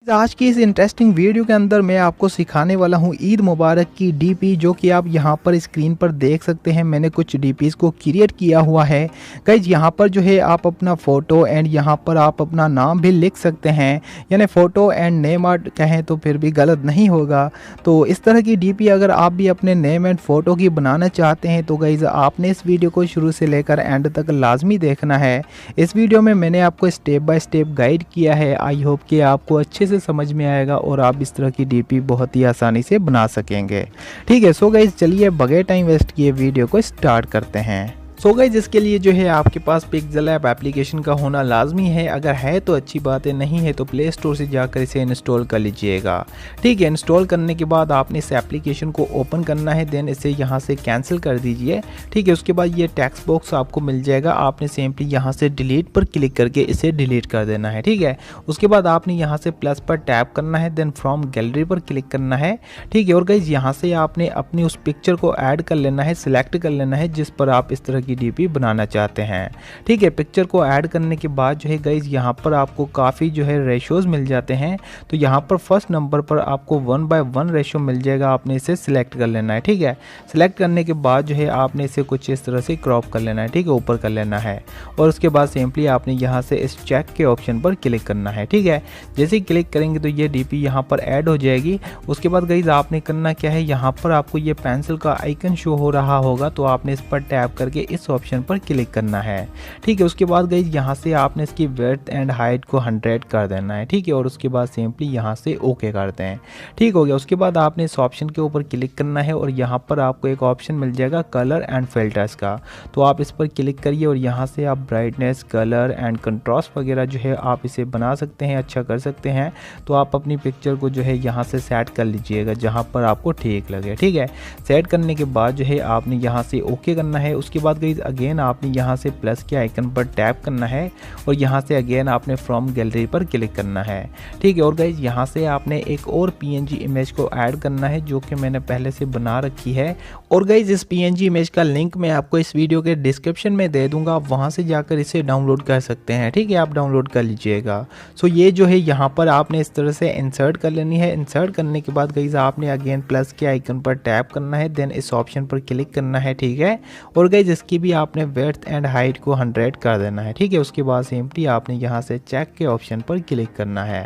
आज की इस इंटरेस्टिंग वीडियो के अंदर मैं आपको सिखाने वाला हूँ ईद मुबारक की डीपी, जो कि आप यहाँ पर स्क्रीन पर देख सकते हैं। मैंने कुछ डीपीज़ को क्रिएट किया हुआ है गाइज। यहाँ पर जो है आप अपना फ़ोटो एंड यहाँ पर आप अपना नाम भी लिख सकते हैं, यानी फ़ोटो एंड नेम आर्ट कहें तो फिर भी गलत नहीं होगा। तो इस तरह की डीपी अगर आप भी अपने नेम एंड फ़ोटो की बनाना चाहते हैं तो गाइज आपने इस वीडियो को शुरू से लेकर एंड तक लाजमी देखना है। इस वीडियो में मैंने आपको स्टेप बाय स्टेप गाइड किया है। आई होप कि आपको अच्छे से समझ में आएगा और आप इस तरह की डीपी बहुत ही आसानी से बना सकेंगे। ठीक है, सो गाइस चलिए बगैर टाइम वेस्ट किए वीडियो को स्टार्ट करते हैं। सो गाइस इसके लिए जो है आपके पास पिक्सेल ऐप एप्लीकेशन का होना लाजमी है। अगर है तो अच्छी बात है, नहीं है तो प्ले स्टोर से जाकर इसे इंस्टॉल कर लीजिएगा। ठीक है, इंस्टॉल करने के बाद आपने इस एप्लीकेशन को ओपन करना है, देन इसे यहाँ से कैंसिल कर दीजिए। ठीक है, उसके बाद ये टेक्स्ट बॉक्स आपको मिल जाएगा, आपने सिंपली यहाँ से डिलीट पर क्लिक करके इसे डिलीट कर देना है। ठीक है, उसके बाद आपने यहाँ से प्लस पर टैप करना है, देन फ्रॉम गैलरी पर क्लिक करना है। ठीक है, और गाइस यहाँ से आपने अपनी उस पिक्चर को ऐड कर लेना है, सिलेक्ट कर लेना है जिस पर आप इस तरह की डीपी बनाना चाहते हैं। ठीक है, पिक्चर को ऐड करने के बाद जो है गाइज यहाँ पर आपको काफ़ी जो है रेशोज मिल जाते हैं। तो यहाँ पर फर्स्ट नंबर पर आपको 1:1 रेशो मिल जाएगा, आपने इसे सिलेक्ट कर लेना है। ठीक है, सिलेक्ट करने के बाद जो है आपने इसे कुछ इस तरह से क्रॉप कर लेना है। ठीक है, ऊपर कर लेना है और उसके बाद सिंपली आपने यहाँ से इस चेक के ऑप्शन पर क्लिक करना है। ठीक है, जैसे ही क्लिक करेंगे तो ये डीपी यहाँ पर ऐड हो जाएगी। उसके बाद गाइज आपने करना क्या है, यहाँ पर आपको ये पेंसिल का आइकन शो हो रहा होगा, तो आपने इस पर टैप करके इस ऑप्शन पर क्लिक करना है। ठीक है, उसके बाद गाइज यहाँ से आपने इसकी विड्थ एंड हाइट को 100 कर देना है। ठीक है, और उसके बाद सिंपली यहाँ से ओके करते हैं। ठीक हो गया, उसके बाद आपने इस ऑप्शन के ऊपर क्लिक करना है और यहाँ पर आपको एक ऑप्शन मिल जाएगा कलर एंड फिल्टर्स का, तो आप इस पर क्लिक करिए और यहाँ से आप ब्राइटनेस, कलर एंड कंट्रास्ट वगैरह जो है आप इसे बना सकते हैं, अच्छा कर सकते हैं। तो आप अपनी पिक्चर को जो है यहाँ से सेट कर लीजिएगा जहाँ पर आपको ठीक लगे। ठीक है, सेट करने के बाद जो है आपने यहाँ से ओके करना है। उसके बाद गाइज अगेन आपने यहाँ से प्लस के आइकन पर टैप करना है और यहाँ से अगेन आपने फ्रॉम गैलरी पर क्लिक करना है। ठीक है, और गाइज यहाँ से आपने एक और पीएनजी इमेज को ऐड करना है जो कि मैंने पहले से बना रखी है। और गाइज इस पीएनजी इमेज का लिंक मैं आपको इस वीडियो के डिस्क्रिप्शन में दे दूंगा, आप वहाँ से जाकर इसे डाउनलोड कर सकते हैं। ठीक है, आप डाउनलोड कर लीजिएगा। सो ये जो है यहाँ पर आपने इस तरह से इंसर्ट कर लेनी है। इंसर्ट करने के बाद गाइज आपने अगेन प्लस के आइकन पर टैप करना है, देन इस ऑप्शन पर क्लिक करना है। ठीक है, और गाइज इसकी भी आपने विड्थ एंड हाइट को 100 कर देना है। ठीक है, उसके बाद सिंपली आपने यहाँ से चेक के ऑप्शन पर क्लिक करना है।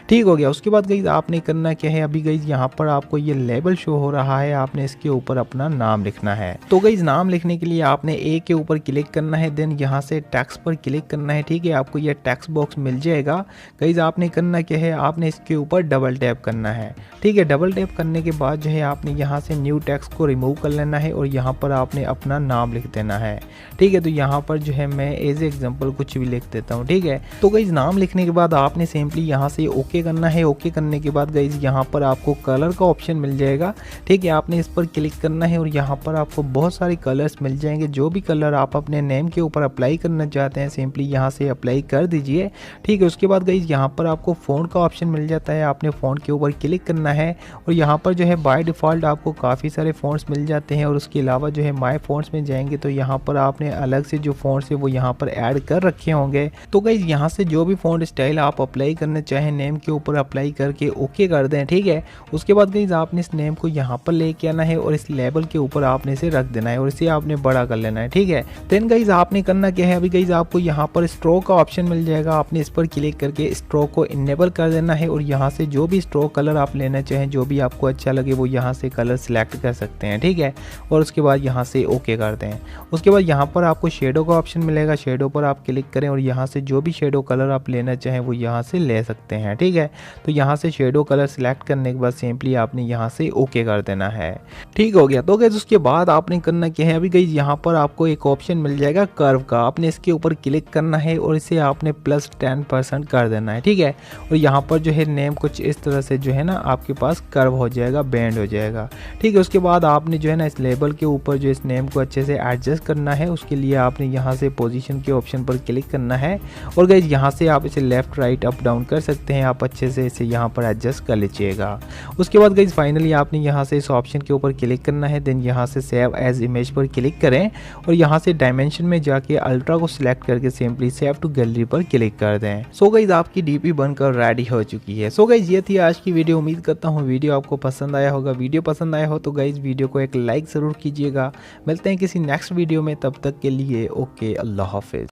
ठीक हो गया, उसके बाद गाइज आपने करना क्या है, अभी गाइज यहाँ पर आपको ये लेबल शो हो रहा है, आपने इसके ऊपर अपना नाम लिखना है। तो गाइज नाम लिखने के लिए आपने ए के ऊपर क्लिक करना है, देन यहाँ से टेक्स्ट पर क्लिक करना है। ठीक है, आपको ये टेक्स्ट बॉक्स मिल जाएगा। गाइज आपने करना क्या है, आपने इसके ऊपर डबल टैप करना है। ठीक है, डबल टैप करने के बाद जो है आपने यहाँ से न्यू टेक्स्ट को रिमूव कर लेना है और यहाँ पर आपने अपना नाम लिख देना है। ठीक है, तो यहाँ पर जो है मैं एज एग्जांपल कुछ भी लिख देता हूँ। ठीक है, तो गाइज नाम लिखने के बाद आपने सिंपली यहाँ से ओके करना है। ओके करने के बाद गाइज यहाँ पर आपको कलर का ऑप्शन मिल जाएगा। ठीक है, आपने इस पर क्लिक करना है और यहाँ पर आपको बहुत सारे कलर्स मिल जाएंगे। जो भी कलर आप अपने नेम के ऊपर अप्लाई करना चाहते हैं सिंपली यहाँ से अप्लाई कर दीजिए। ठीक है, उसके बाद गाइज यहाँ पर आपको फ़ॉन्ट का ऑप्शन मिल जाता है, आपने फ़ॉन्ट के ऊपर क्लिक करना है और यहाँ पर जो है बाय डिफ़ॉल्ट आपको काफ़ी सारे फ़ॉन्ट्स मिल जाते हैं। और उसके अलावा जो है माय फ़ॉन्ट्स में जाएंगे तो यहाँ पर आपने अलग से जो फ़ॉन्ट्स है वो यहाँ पर ऐड कर रखे होंगे। तो गाइज यहाँ से जो भी फ़ॉन्ट स्टाइल आप अप्लाई करना चाहें नेम के ऊपर अप्लाई करके ओके कर दें। ठीक है, उसके बाद गाइज आपने इस नेम को यहाँ पर लेके आना है और इस लेबल के ऊपर आपने इसे रख देना है और इसे आपने बड़ा कर लेना है। ठीक है, देन गाइज आपने करना क्या है, अभी गाइज आपको यहाँ पर स्ट्रोक का ऑप्शन मिल जाएगा, आपने इस पर क्लिक करके स्ट्रोक को इनेबल कर देना है और यहाँ से जो भी स्ट्रोक कलर आप लेना चाहें, जो भी आपको अच्छा लगे वो यहाँ से कलर सिलेक्ट कर सकते हैं। ठीक है, और उसके बाद यहाँ से ओके कर दें। उसके बाद यहाँ पर आपको शेडो का ऑप्शन मिलेगा, शेडो पर आप क्लिक करें और यहाँ से जो भी शेडो कलर आप लेना चाहें वो यहाँ से ले सकते हैं। ठीक है, तो यहाँ से शेडो कलर सिलेक्ट करने के बाद सिंपली आपने यहाँ से ओके कर देना है। ठीक हो गया, तो गाइस उसके बाद आपने करना क्या है, अभी गाइस यहाँ पर आपको एक ऑप्शन मिल जाएगा कर्व का, आपने इसके ऊपर क्लिक करना है और इसे आपने +10% कर देना है। ठीक है, और यहाँ पर जो है नेम कुछ इस तरह से जो है ना आपके पास कर्व हो जाएगा, बेंड हो जाएगा। ठीक है, उसके बाद आपने जो है ना इस लेबल के ऊपर जो इस नेम को अच्छे से एडजस्ट एडजस्ट करना है उसके लिए आपने यहाँ से पोजीशन के ऑप्शन पर क्लिक करना है और गाइज यहाँ से आप इसे लेफ्ट राइट अप डाउन कर सकते हैं। आप अच्छे से इसे यहाँ पर एडजस्ट कर लीजिएगा। उसके बाद गाइज फाइनली आपने यहाँ से इस ऑप्शन के ऊपर क्लिक करना है। देन यहाँ से सेव एज इमेज पर क्लिक करें और यहाँ से डायमेंशन में जाके अल्ट्रा को सिलेक्ट करके सिंपली सेव टू गैलरी पर क्लिक कर दें। सो गाइज आपकी डीपी बनकर रेडी हो चुकी है। सो गाइज ये थी आज की वीडियो। उम्मीद करता हूँ वीडियो आपको पसंद आया होगा। वीडियो पसंद आया हो तो गाइज वीडियो को एक लाइक ज़रूर कीजिएगा। मिलते हैं किसी नेक्स्ट वीडियो में, तब तक के लिए ओके, अल्लाह हाफिज़।